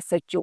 SHO,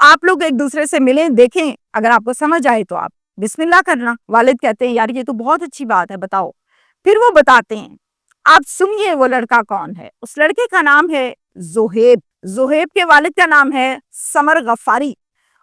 آپ لوگ ایک دوسرے سے ملیں, دیکھیں, اگر آپ کو سمجھ آئے تو آپ بسم اللہ کرنا. والد کہتے ہیں یار یہ تو بہت اچھی بات ہے, بتاؤ. پھر وہ بتاتے ہیں. آپ سنیے وہ لڑکا کون ہے. اس لڑکے کا نام ہے زہیب. زہیب کے والد کا نام ہے سمر غفاری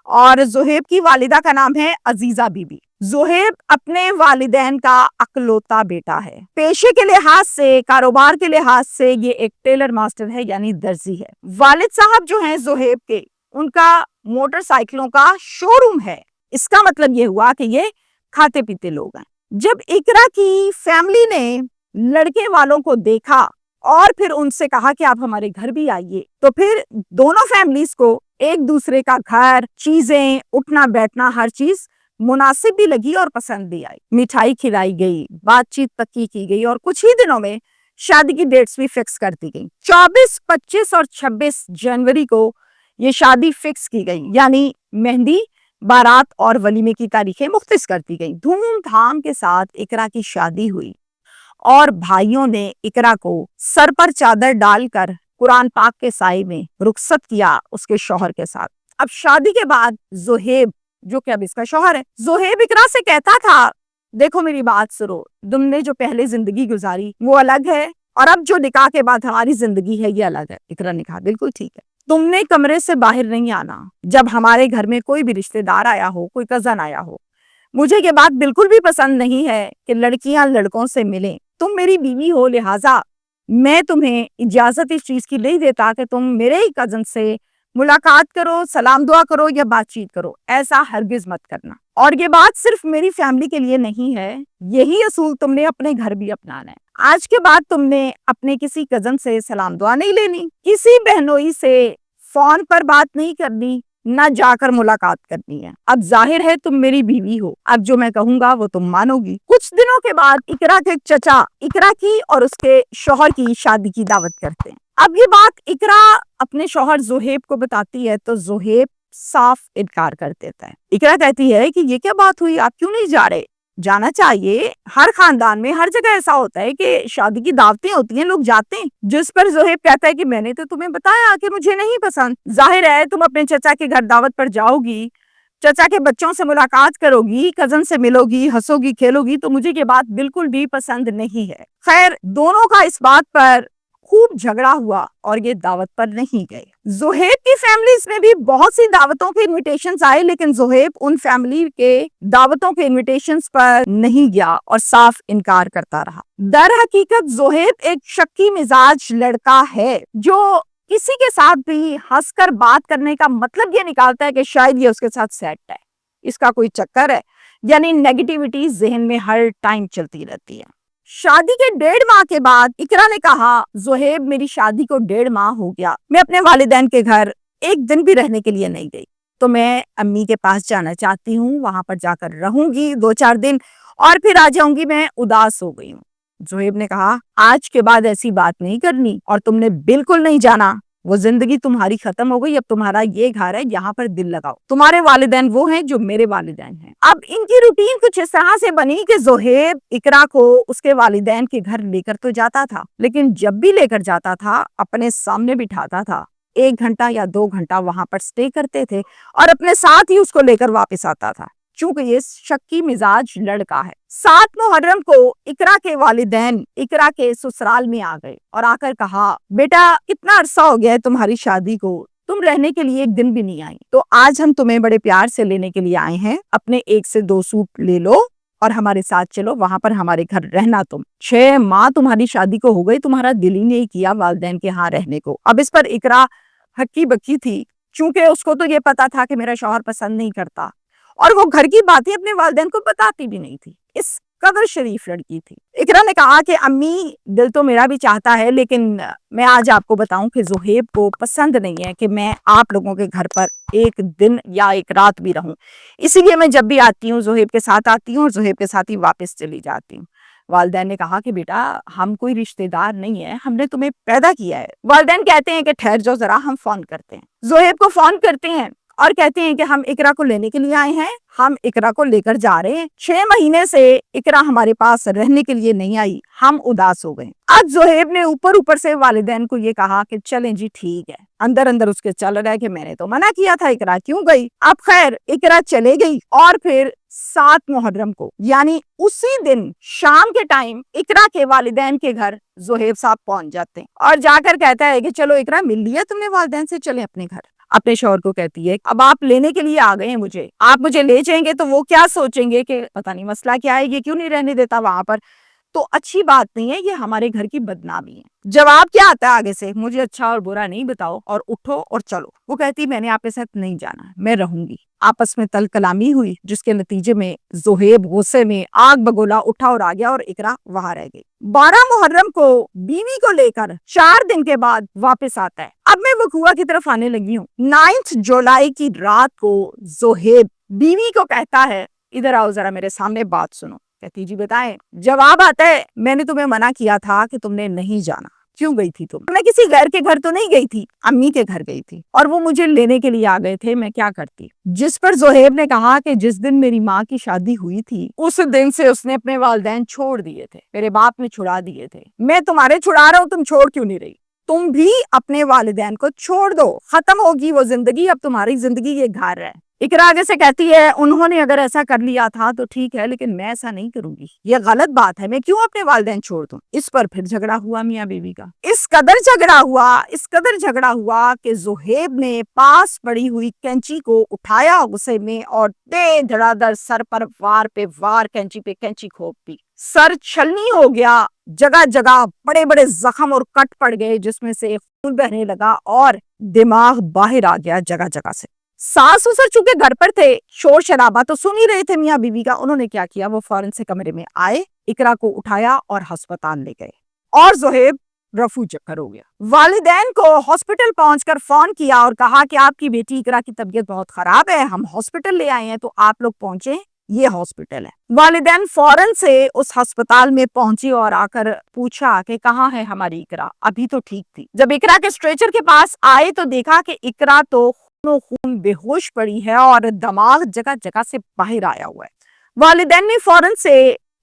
اور زہیب کی والدہ کا نام ہے عزیزہ بی بی. زہیب اپنے والدین کا اکلوتا بیٹا ہے. پیشے کے لحاظ سے, کاروبار کے لحاظ سے یہ ایک ٹیلر ماسٹر ہے, یعنی درزی ہے. والد صاحب جو ہیں زہیب کے, ان کا موٹر سائیکلوں کا شو روم ہے. اس کا مطلب یہ ہوا کہ یہ کھاتے پیتے لوگ ہیں. جب اقرا کی فیملی نے لڑکے والوں کو دیکھا اور پھر ان سے کہا کہ آپ ہمارے گھر بھی آئیے, تو پھر دونوں فیملیز کو ایک دوسرے کا گھر, چیزیں, اٹھنا بیٹھنا, ہر چیز مناسب بھی لگی اور پسند بھی آئی. مٹھائی کھلائی گئی, بات چیت پکی کی گئی اور کچھ ہی دنوں میں شادی کی ڈیٹس بھی فکس کر دی گئی. 24, 25 اور 26 جنوری کو یہ شادی فکس کی گئی, یعنی مہندی, بارات اور ولیمے کی تاریخیں مختص کر دی گئی. دھوم دھام کے ساتھ اقرا کی شادی ہوئی اور بھائیوں نے اقرا کو سر پر چادر ڈال کر قرآن پاک کے سائے میں رخصت کیا اس کے شوہر کے ساتھ. اب شادی کے بعد زہیب, جو کہ اب اس کا شوہر ہے, زہیب اقرا سے کہتا تھا دیکھو میری بات سنو, تم نے جو پہلے زندگی گزاری وہ الگ ہے اور اب جو نکاح کے بعد ہماری زندگی ہے یہ الگ ہے. اقرا نے کہا بالکل ٹھیک ہے, تم نے کمرے سے باہر نہیں آنا جب ہمارے گھر میں کوئی بھی رشتہ دار آیا ہو, کوئی کزن آیا ہو. مجھے یہ بات بالکل بھی پسند نہیں ہے کہ لڑکیاں لڑکوں سے ملیں. تم میری بیوی ہو, لہٰذا میں تمہیں اجازت اس چیز کی نہیں دیتا کہ تم میرے ہی کزن سے ملاقات کرو, سلام دعا کرو یا بات چیت کرو. ایسا ہرگز مت کرنا. اور یہ بات صرف میری فیملی کے لیے نہیں ہے, یہی اصول تم نے اپنے گھر بھی اپنانا ہے. آج کے بعد تم نے اپنے کسی کزن سے سلام دعا نہیں لینی, کسی بہنوئی سے فون پر بات نہیں کرنی, نہ جا کر ملاقات کرنی ہے. اب ظاہر ہے تم میری بیوی ہو, اب جو میں کہوں گا وہ تم مانو گی. کچھ دنوں کے بعد اقرا کے چچا اقرا کی اور اس کے شوہر کی شادی کی دعوت کرتے ہیں. اب یہ بات اقرا اپنے شوہر زہیب کو بتاتی ہے تو زہیب صاف انکار کر دیتا ہے. اقرا کہتی ہے کہ یہ کیا بات ہوئی, آپ کیوں نہیں جا رہے؟ جانا چاہیے. ہر خاندان میں ہر جگہ ایسا ہوتا ہے کہ شادی کی دعوتیں ہوتی ہیں, لوگ جاتے ہیں. جس پر زہیب کہتا ہے کہ میں نے تو تمہیں بتایا کہ مجھے نہیں پسند. ظاہر ہے تم اپنے چچا کے گھر دعوت پر جاؤ گی, چچا کے بچوں سے ملاقات کرو گی, کزن سے ملو گی, ہنسو گی, کھیلو گی, تو مجھے یہ بات بالکل بھی پسند نہیں ہے. خیر دونوں کا اس بات پر خوب جھگڑا ہوا اور یہ دعوت پر نہیں گئے. زہیب کی فیملیز میں بھی بہت سی دعوتوں کے انویٹیشنز آئے, لیکن زہیب ان فیملی کے دعوتوں کے انویٹیشنز پر نہیں گیا اور صاف انکار کرتا رہا. در حقیقت زہیب ایک شکی مزاج لڑکا ہے جو کسی کے ساتھ بھی ہنس کر بات کرنے کا مطلب یہ نکالتا ہے کہ شاید یہ اس کے ساتھ سیٹ ہے, اس کا کوئی چکر ہے, یعنی نیگیٹیوٹی ذہن میں ہر ٹائم چلتی رہتی ہے. شادی کے 1.5 ماہ کے بعد اقرا نے کہا زہیب میری شادی کو 1.5 ماہ ہو گیا, میں اپنے والدین کے گھر ایک دن بھی رہنے کے لیے نہیں گئی, تو میں امی کے پاس جانا چاہتی ہوں, وہاں پر جا کر رہوں گی 2-4 دن اور پھر آ جاؤں گی, میں اداس ہو گئی ہوں. زہیب نے کہا آج کے بعد ایسی بات نہیں کرنی اور تم نے بالکل نہیں جانا, وہ زندگی تمہاری ختم ہو گئی, اب تمہارا یہ گھر ہے, یہاں پر دل لگاؤ. تمہارے والدین وہ ہیں جو میرے والدین ہیں. اب ان کی روٹین کچھ اس طرح سے بنی کہ زہیب اقرا کو اس کے والدین کے گھر لے کر تو جاتا تھا, لیکن جب بھی لے کر جاتا تھا اپنے سامنے بٹھاتا تھا, 1 گھنٹہ یا 2 گھنٹہ وہاں پر سٹے کرتے تھے اور اپنے ساتھ ہی اس کو لے کر واپس آتا تھا, چونکہ یہ شکی مزاج لڑکا ہے. 7 محرم کو اقرا کے والدین اقرا کے سسرال میں آ گئے اور آ کر کہا بیٹا کتنا عرصہ ہو گیا ہے تمہاری شادی کو, تم رہنے کے لیے 1 دن بھی نہیں آئی, تو آج ہم تمہیں بڑے پیار سے لینے کے لیے آئے ہیں. اپنے 1 سے 2 سوٹ لے لو اور ہمارے ساتھ چلو, وہاں پر ہمارے گھر رہنا. تم 6 ماہ تمہاری شادی کو ہو گئی, تمہارا دل ہی نہیں کیا والدین کے ہاں رہنے کو. اب اس پر اقرا ہکی بکی تھی, چونکہ اس کو تو یہ پتا تھا کہ میرا شوہر پسند نہیں کرتا اور وہ گھر کی باتیں اپنے والدین کو بتاتی بھی نہیں تھی. اس قدر شریف لڑکی تھی. اقرا نے کہا کہ امی دل تو میرا بھی چاہتا ہے, لیکن میں آج آپ کو بتاؤں کہ زہیب کو پسند نہیں ہے کہ میں آپ لوگوں کے گھر پر 1 دن یا 1 رات بھی رہوں, اسی لیے میں جب بھی آتی ہوں زہیب کے ساتھ آتی ہوں اور زہیب کے ساتھ ہی واپس چلی جاتی ہوں. والدین نے کہا کہ بیٹا ہم کوئی رشتہ دار نہیں ہے, ہم نے تمہیں پیدا کیا ہے. والدین کہتے ہیں کہ ٹھہر جاؤ ذرا, ہم فون کرتے ہیں. زہیب کو فون کرتے ہیں اور کہتے ہیں کہ ہم اقرا کو لینے کے لیے آئے ہیں، ہم اقرا کو لے کر جا رہے ہیں، 6 مہینے سے اقرا ہمارے پاس رہنے کے لیے نہیں آئی، ہم اداس ہو گئے۔ اب زہیب نے اوپر سے والدین کو یہ کہا کہ چلیں جی ٹھیک ہے، اندر اس کے چل رہا ہے کہ میں نے تو منع کیا تھا، اقرا کیوں گئی؟ اب خیر اقرا چلے گئی، اور پھر 7 محرم کو یعنی اسی دن شام کے ٹائم اقرا کے والدین کے گھر زہیب صاحب پہنچ جاتے ہیں اور جا کر کہتا ہے کہ چلو اقرا مل لیا تم نے والدین سے، چلیں اپنے گھر۔ اپنے شوہر کو کہتی ہے اب آپ لینے کے لیے آ گئے ہیں مجھے، آپ مجھے لے جائیں گے تو وہ کیا سوچیں گے کہ پتہ نہیں مسئلہ کیا ہے، یہ کیوں نہیں رہنے دیتا وہاں پر، تو اچھی بات نہیں ہے، یہ ہمارے گھر کی بدنامی ہے۔ جواب کیا آتا ہے آگے سے؟ مجھے اچھا اور برا نہیں بتاؤ اور اٹھو اور چلو۔ وہ کہتی میں نے آپ کے ساتھ نہیں جانا، میں رہوں گی۔ آپس میں تل کلامی ہوئی، جس کے نتیجے میں زہیب غصے میں آگ بگولا اٹھا اور آ گیا اور اقرا وہاں رہ گئی۔ 12 محرم کو بیوی کو لے کر 4 دن کے بعد واپس آتا ہے۔ اب میں وقوع کی طرف آنے لگی ہوں۔ 9 جولائی کی رات کو زہیب بیوی کو کہتا ہے ادھر آؤ ذرا میرے سامنے بات سنو۔ کہتی جی بتائیں۔ جواب آتا ہے میں نے تمہیں منع کیا تھا کہ تم نے نہیں جانا، کیوں گئی تھی تم؟ میں کسی غیر کے گھر تو نہیں گئی تھی، امی کے گھر گئی تھی اور وہ مجھے لینے کے لیے آ گئے تھے، میں کیا کرتی؟ جس پر زہیب نے کہا کہ جس دن میری ماں کی شادی ہوئی تھی اس دن سے اس نے اپنے والدین چھوڑ دیے تھے، میرے باپ نے چھڑا دیے تھے، میں تمہارے چھڑا رہا ہوں، تم چھوڑ کیوں نہیں رہی؟ تم بھی اپنے والدین کو چھوڑ دو، ختم ہوگی وہ زندگی، اب تمہاری زندگی یہ گھر ہے۔ اقرا آگے سے کہتی ہے انہوں نے اگر ایسا کر لیا تھا تو ٹھیک ہے، لیکن میں ایسا نہیں کروں گی، یہ غلط بات ہے، میں کیوں اپنے والدین چھوڑ دوں؟ اس پر پھر جھگڑا ہوا میاں بیوی کا، اس قدر جھگڑا ہوا کہ زہیب نے پاس پڑی ہوئی کینچی کو اٹھایا غصے میں اور دھڑا دھڑ سر پر وار پہ وار کینچی پہ کینچی کھوپ دی، سر چھلنی ہو گیا، جگہ جگہ بڑے بڑے زخم اور کٹ پڑ گئے جس میں سے خون بہنے لگا اور دماغ باہر آ گیا جگہ جگہ سے۔ ساس سسر چونکہ گھر پر تھے، شور شرابہ تو سن ہی رہے تھے میاں بیوی کا، انہوں نے کیا کیا، وہ فوراً سے کمرے میں آئے، اقرا کو اٹھایا اور ہسپتال لے گئے اور زہیب رفو چکر ہو گیا۔ والدین کو ہاسپٹل پہنچ کر فون کیا اور کہا کہ آپ کی بیٹی اقرا کی طبیعت بہت خراب ہے، ہم ہاسپٹل لے آئے ہیں تو آپ لوگ پہنچے، یہ ہاسپٹل ہے۔ والدین فوراً سے اس ہسپتال میں پہنچی اور آ کر پوچھا کہ کہاں ہے ہماری اقرا، ابھی تو ٹھیک تھی۔ جب اقرا کے اسٹریچر کے پاس آئے تو دیکھا کہ اقرا تو خون بے ہوش پڑی ہے اور دماغ جگہ جگہ سے باہر آیا ہوا ہے۔ والدین نے فوراً سے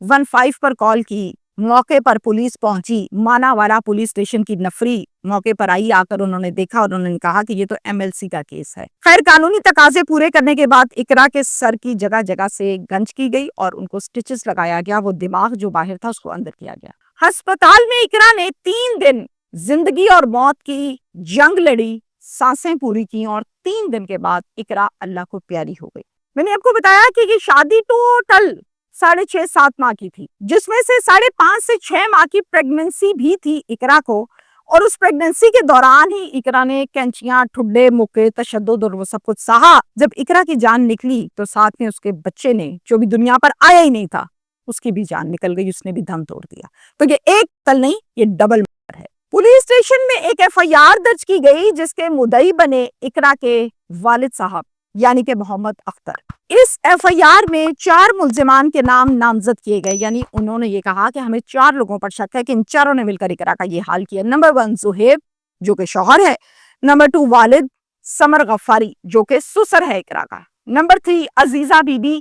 15 پر کال کی، موقع پر پولیس پہنچی، مانا والا پولیس اسٹیشن کی نفری موقع پر آئی، آ کر انہوں نے دیکھا اور انہوں نے کہا کہ یہ تو MLC کا کیس ہے۔ خیر قانونی تقاضے پورے کرنے کے بعد اقرا کے سر کی جگہ جگہ سے گنج کی گئی اور ان کو سٹچز لگایا گیا، وہ دماغ جو باہر تھا اس کو اندر کیا گیا۔ ہسپتال میں اقرا نے 3 دن زندگی اور موت کی جنگ لڑی، سانسیں پوری کی اور 3 دن کے بعد اقرا اللہ کو پیاری ہو گئی۔ میں نے آپ کو بتایا کہ یہ شادی ٹوٹل 6.5-7 ماہ کی تھی، جس میں سے 5.5 سے 6 ماہ کی پریگننسی بھی تھی اقرا کو، اور اس پریگننسی کے دوران ہی اقرا نے کینچیاں، ٹھڈے، مکے، تشدد اور وہ سب کچھ سہا۔ جب اقرا کی جان نکلی تو ساتھ میں اس کے بچے نے، جو بھی دنیا پر آیا ہی نہیں تھا، اس کی بھی جان نکل گئی، اس نے بھی دم توڑ دیا۔ تو یہ ایک قتل نہیں، یہ ڈبل مرڈر ہے۔ پولیس اسٹیشن میں ایک FIR درج کی گئی جس کے مدعی بنے اقرا کے والد صاحب یعنی کہ محمد اختر۔ اس FIR میں 4 ملزمان کے نام نامزد کیے گئے، یعنی انہوں نے یہ کہا کہ ہمیں 4 لوگوں پر شک ہے کہ ان چاروں نے مل کر اقرا کا یہ حال کیا۔ نمبر 1 زہیب جو کہ شوہر ہے، نمبر 2 والد سمر غفاری جو کہ سسر ہے اقرا کا، نمبر 3 عزیزہ بی بی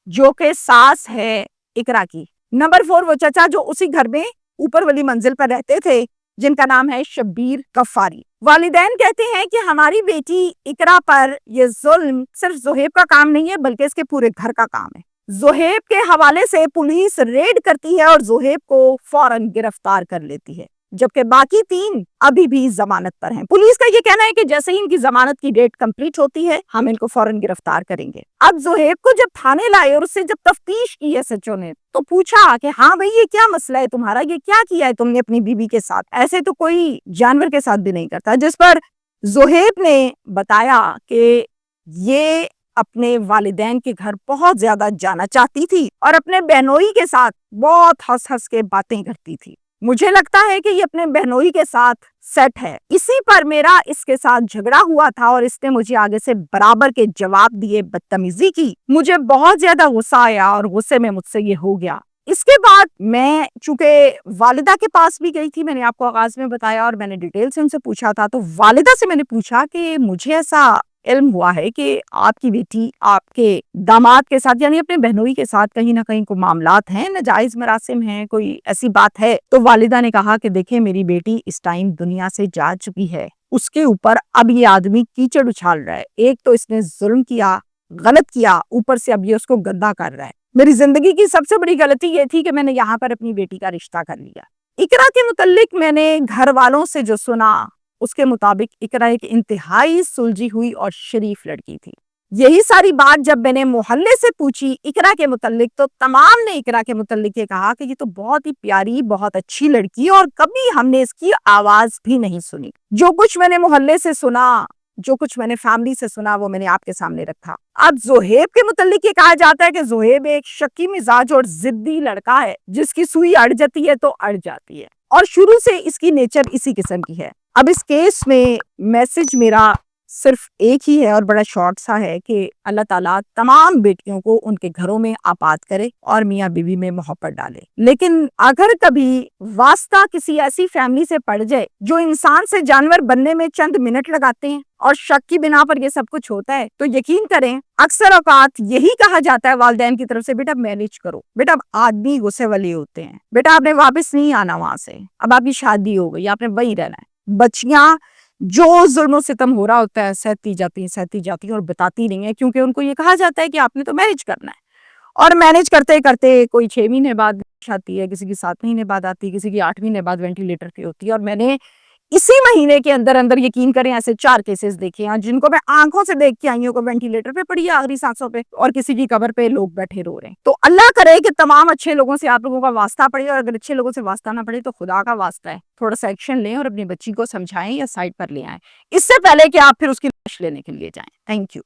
جو کہ ساس ہے اقرا کی، نمبر 4 وہ چچا جو اسی گھر میں اوپر والی منزل پر رہتے تھے جن کا نام ہے شبیر غفاری۔ والدین کہتے ہیں کہ ہماری بیٹی اقرا پر یہ ظلم صرف زہیب کا کام نہیں ہے بلکہ اس کے پورے گھر کا کام ہے۔ زہیب کے حوالے سے پولیس ریڈ کرتی ہے اور زہیب کو فوراً گرفتار کر لیتی ہے، جبکہ باقی 3 ابھی بھی ضمانت پر ہیں۔ پولیس کا یہ کہنا ہے کہ جیسے ہی ان کی ضمانت کی ڈیٹ کمپلیٹ ہوتی ہے ہم ان کو فوراً گرفتار کریں گے۔ اب زہیب کو جب تھانے لائے اور اس سے جب تفتیش کی SHO نے تو پوچھا کہ ہاں بھئی یہ کیا مسئلہ ہے تمہارا، یہ کیا کیا ہے تم نے اپنی بیوی کے ساتھ، ایسے تو کوئی جانور کے ساتھ بھی نہیں کرتا، جس پر زہیب نے بتایا کہ یہ اپنے والدین کے گھر بہت زیادہ جانا چاہتی تھی اور اپنے بہنوئی کے ساتھ بہت ہنس کے باتیں کرتی تھی۔ مجھے لگتا ہے کہ یہ اپنے بہنوئی کے ساتھ سیٹ ہے، اسی پر میرا اس کے ساتھ جھگڑا ہوا تھا اور اس نے مجھے آگے سے برابر کے جواب دیے، بدتمیزی کی، مجھے بہت زیادہ غصہ آیا اور غصے میں مجھ سے یہ ہو گیا۔ اس کے بعد میں چونکہ والدہ کے پاس بھی گئی تھی، میں نے آپ کو آغاز میں بتایا اور میں نے ڈیٹیل سے ان سے پوچھا تھا، تو والدہ سے میں نے پوچھا کہ مجھے ایسا علم ہوا ہے کہ آپ کی بیٹی آپ کے داماد کے ساتھ یعنی اپنے بہنوئی کے ساتھ کہیں نہ کہیں کوئی معاملات ہیں، ناجائز مراسم ہیں، کوئی ایسی بات ہے، تو والدہ نے کہا کہ دیکھیں میری بیٹی اس ٹائم دنیا سے جا چکی ہے، اس کے اوپر اب یہ آدمی کیچڑ اچھال رہا ہے، ایک تو اس نے ظلم کیا، غلط کیا، اوپر سے اب یہ اس کو گندا کر رہا ہے۔ میری زندگی کی سب سے بڑی غلطی یہ تھی کہ میں نے یہاں پر اپنی بیٹی کا رشتہ کر لیا۔ اقرا کے متعلق میں نے گھر والوں سے جو سنا اس کے مطابق اقرا ایک انتہائی سلجھی ہوئی اور شریف لڑکی تھی۔ یہی ساری بات جب میں نے محلے سے پوچھی اقرا کے متعلق تو تمام نے اقرا کے متعلق یہ کہا کہ یہ تو بہت ہی پیاری، بہت اچھی لڑکی اور کبھی ہم نے اس کی آواز بھی نہیں سنی۔ جو کچھ میں نے محلے سے سنا، جو کچھ میں نے فیملی سے سنا وہ میں نے آپ کے سامنے رکھا۔ اب زہیب کے متعلق یہ کہا جاتا ہے کہ زہیب ایک شکی مزاج اور ضدی لڑکا ہے جس کی سوئی اڑ جاتی ہے تو اڑ جاتی ہے، اور شروع سے اس کی نیچر اسی قسم کی ہے۔ اب اس کیس میں میسج میرا صرف ایک ہی ہے اور بڑا شارٹ سا ہے کہ اللہ تعالیٰ تمام بیٹیوں کو ان کے گھروں میں آباد کرے اور میاں بیوی میں محبت ڈالے، لیکن اگر کبھی واسطہ کسی ایسی فیملی سے پڑ جائے جو انسان سے جانور بننے میں چند منٹ لگاتے ہیں اور شک کی بنا پر یہ سب کچھ ہوتا ہے، تو یقین کریں اکثر اوقات یہی کہا جاتا ہے والدین کی طرف سے، بیٹا مینج کرو، بیٹا آدمی غصے والے ہوتے ہیں، بیٹا آپ نے واپس نہیں آنا وہاں سے، اب آپ کی شادی ہو گئی، آپ نے وہیں رہنا ہے۔ بچیاں جو ظلم و ستم ہو رہا ہوتا ہے سہتی جاتی ہیں اور بتاتی نہیں ہیں، کیونکہ ان کو یہ کہا جاتا ہے کہ آپ نے تو مینج کرنا ہے، اور مینج کرتے کرتے کوئی 6 مہینے بعد آتی ہے، کسی کی 7 مہینے بعد آتی ہے، کسی کی 8 مہینے بعد وینٹیلیٹر پہ ہوتی ہے، اور میں نے اسی مہینے کے اندر یقین کریں ایسے 4 کیسز دیکھے ہیں جن کو میں آنکھوں سے دیکھ کے آئی ہوں، کو وینٹیلیٹر پہ پڑی ہے آخری سانسوں پہ، اور کسی کی قبر پہ لوگ بیٹھے رو رہے ہیں۔ تو اللہ کرے کہ تمام اچھے لوگوں سے آپ لوگوں کا واسطہ پڑے، اور اگر اچھے لوگوں سے واسطہ نہ پڑے تو خدا کا واسطہ ہے تھوڑا سا ایکشن لیں اور اپنی بچی کو سمجھائیں یا سائڈ پر لے آئیں، اس سے پہلے کہ آپ پھر اس کی لاش لینے کے لیے جائیں۔ Thank you.